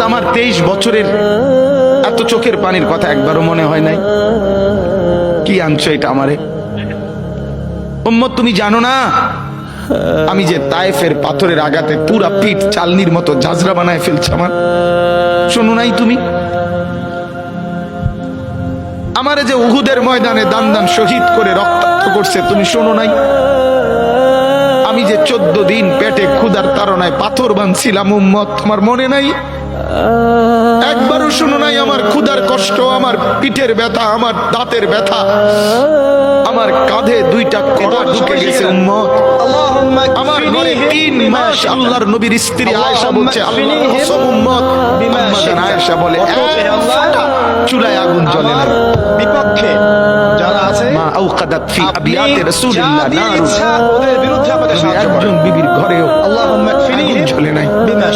আমার 23 বছরের এত চোখের পানির কথা একবারও মনে হয় নাই? কি আনছো এটা আমারে? উম্মত, তুমি জানো না আমি যে তায়েফের পাথরের আঘাতে পুরা পিঠ চালনির মতো জাজরা বানায় ফেলছে আমার? শোনো নাই তুমি? আমারে যে উহুদের ময়দানে দান দান শহীদ করে রক্তাক্ত করছে, তুমি শোনো নাই? আমি যে 14 দিন পেটে ক্ষুধার তাড়নায় পাথর বাঁধছিলাম, উম্মত, তোমার মনে নাই? একবারও শোনো নাই আমার ক্ষুধার কষ্ট, আমার পিঠের ব্যথা, আমার দাঁতের ব্যথা, আমার কাঁধে 2টা কড়া ঢুকে গেছে, উম্মত। আমার ঘরে 3 মাস আল্লাহর নবীর স্ত্রী আয়েশা বলছে, আল্লাহর কসম উম্মত, আম্মা আয়েশা বলে চুলায় আগুন জ্বলে না। বিপক্ষে যারা আছে মা আওকাদাত ফি আবিয়াতি রাসূলিল্লাহ নারুন, ওদের বিরুদ্ধে আমাদের সাহায্য করেন। একজন বিবির ঘরেও আল্লাহুম্মা কফিনিহিম আগুন জ্বলে নাই। বিমা